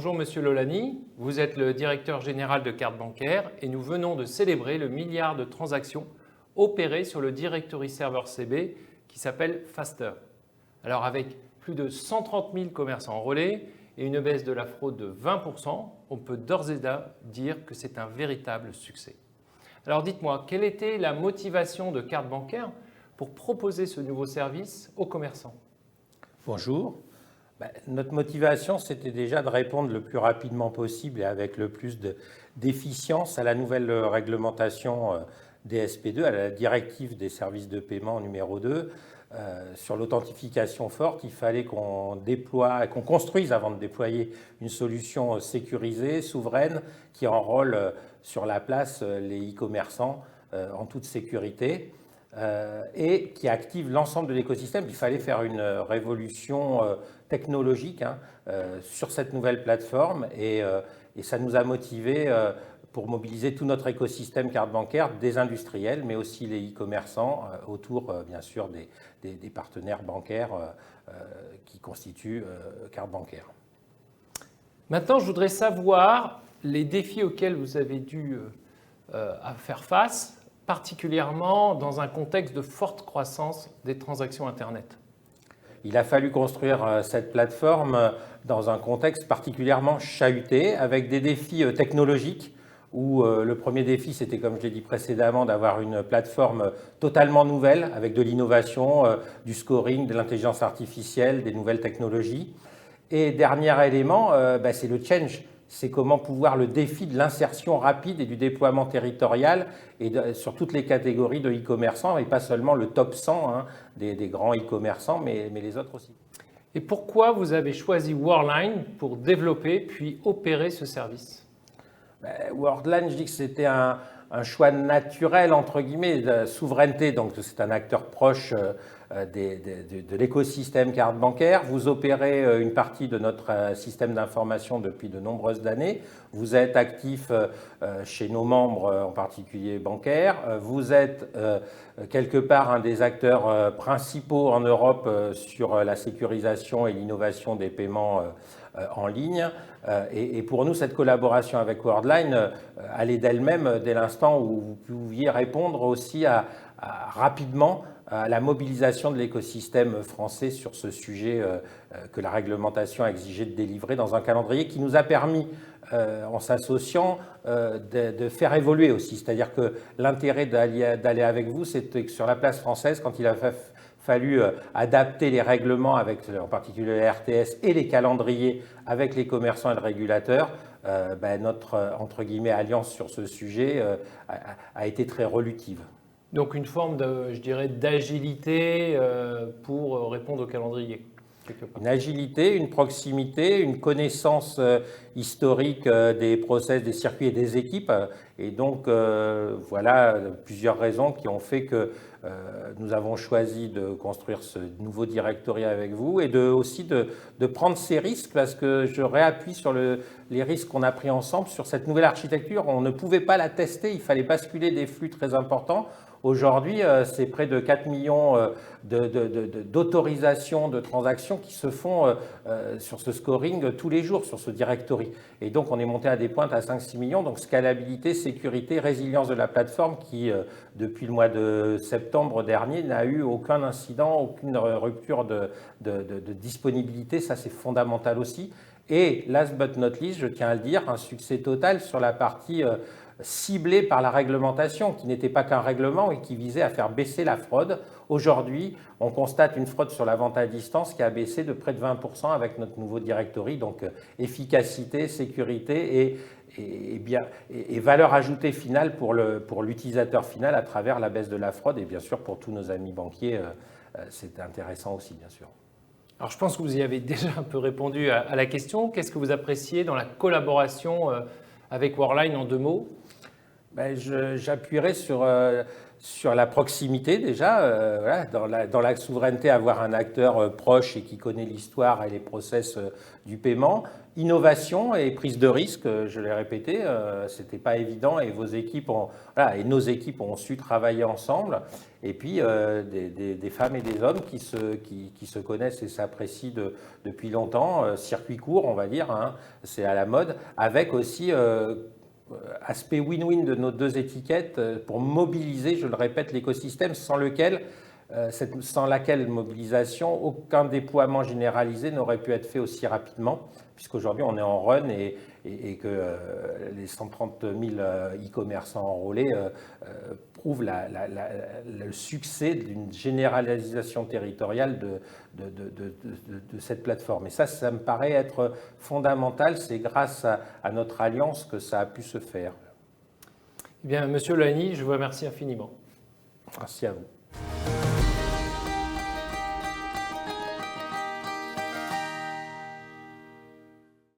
Bonjour Monsieur Lolani, vous êtes le directeur général de Carte Bancaire et nous venons de célébrer le milliard de transactions opérées sur le Directory Server CB qui s'appelle Faster. Alors avec plus de 130 000 commerçants relais et une baisse de la fraude de 20%, on peut d'ores et déjà dire que c'est un véritable succès. Alors dites-moi, quelle était la motivation de Carte Bancaire pour proposer ce nouveau service aux commerçants? Bonjour. Notre motivation, c'était déjà de répondre le plus rapidement possible et avec le plus d'efficience à la nouvelle réglementation DSP2, à la directive des services de paiement numéro 2. Sur l'authentification forte, il fallait qu'on construise avant de déployer une solution sécurisée, souveraine, qui enrôle sur la place les e-commerçants en toute sécurité. Et qui active l'ensemble de l'écosystème. Il fallait faire une révolution technologique sur cette nouvelle plateforme et ça nous a motivés pour mobiliser tout notre écosystème carte bancaire, des industriels, mais aussi les e-commerçants autour, bien sûr, des partenaires bancaires qui constituent carte bancaire. Maintenant, je voudrais savoir les défis auxquels vous avez dû faire face, particulièrement dans un contexte de forte croissance des transactions Internet. Il a fallu construire cette plateforme dans un contexte particulièrement chahuté, avec des défis technologiques, où le premier défi, c'était, comme je l'ai dit précédemment, d'avoir une plateforme totalement nouvelle, avec de l'innovation, du scoring, de l'intelligence artificielle, des nouvelles technologies. Et dernier élément, c'est le change. C'est comment pouvoir le défi de l'insertion rapide et du déploiement territorial et sur toutes les catégories de e-commerçants et pas seulement le top 100 des grands e-commerçants, mais les autres aussi. Et pourquoi vous avez choisi Worldline pour développer puis opérer ce service? Worldline, je dis que c'était un choix naturel, entre guillemets, de souveraineté. Donc, c'est un acteur proche de l'écosystème carte bancaire. Vous opérez une partie de notre système d'information depuis de nombreuses années. Vous êtes actif chez nos membres, en particulier bancaires. Vous êtes quelque part un des acteurs principaux en Europe sur la sécurisation et l'innovation des paiements en ligne. Et pour nous, cette collaboration avec Worldline allait d'elle-même dès l'instant où vous pouviez répondre aussi rapidement à la mobilisation de l'écosystème français sur ce sujet que la réglementation a exigé de délivrer dans un calendrier qui nous a permis, en s'associant, de faire évoluer aussi. C'est-à-dire que l'intérêt d'aller avec vous, c'était que sur la place française, quand il a fallu adapter les règlements, avec en particulier le RTS et les calendriers avec les commerçants et le régulateur, notre entre guillemets alliance sur ce sujet a été très relutive. Donc une forme de, je dirais, d'agilité pour répondre au calendrier. Une agilité, une proximité, une connaissance historique des process, des circuits et des équipes. Et donc, voilà plusieurs raisons qui ont fait que nous avons choisi de construire ce nouveau directory avec vous et aussi de prendre ces risques, parce que je réappuie sur les risques qu'on a pris ensemble sur cette nouvelle architecture. On ne pouvait pas la tester, il fallait basculer des flux très importants. Aujourd'hui, c'est près de 4 millions d'autorisations de transactions qui se font sur ce scoring tous les jours, sur ce directory. Et donc, on est monté à des pointes à 5-6 millions. Donc, scalabilité, sécurité, résilience de la plateforme qui, depuis le mois de septembre dernier, n'a eu aucun incident, aucune rupture de disponibilité. Ça, c'est fondamental aussi. Et last but not least, je tiens à le dire, un succès total sur la partie ciblée par la réglementation, qui n'était pas qu'un règlement et qui visait à faire baisser la fraude. Aujourd'hui, on constate une fraude sur la vente à distance qui a baissé de près de 20% avec notre nouveau directory. Donc, efficacité, sécurité et valeur ajoutée finale pour l'utilisateur final à travers la baisse de la fraude. Et bien sûr, pour tous nos amis banquiers, c'est intéressant aussi, bien sûr. Alors, je pense que vous y avez déjà un peu répondu à la question. Qu'est-ce que vous appréciez dans la collaboration avec Worldline en 2 mots? J'appuierai sur sur la proximité déjà, voilà, dans la souveraineté, avoir un acteur proche et qui connaît l'histoire et les process du paiement. Innovation et prise de risque, je l'ai répété, c'était pas évident et vos équipes voilà, et nos équipes ont su travailler ensemble. Et puis des femmes et des hommes qui se connaissent et s'apprécient depuis longtemps, circuit court on va dire, hein, c'est à la mode, avec aussi aspect win-win de nos deux étiquettes pour mobiliser, je le répète, l'écosystème sans laquelle mobilisation, aucun déploiement généralisé n'aurait pu être fait aussi rapidement, puisqu'aujourd'hui on est en run et que les 130 000 e-commerçants enrôlés prouvent le succès d'une généralisation territoriale de cette plateforme. Et ça me paraît être fondamental. C'est grâce à notre alliance que ça a pu se faire. Eh bien, Monsieur Loigny, je vous remercie infiniment. Merci à vous.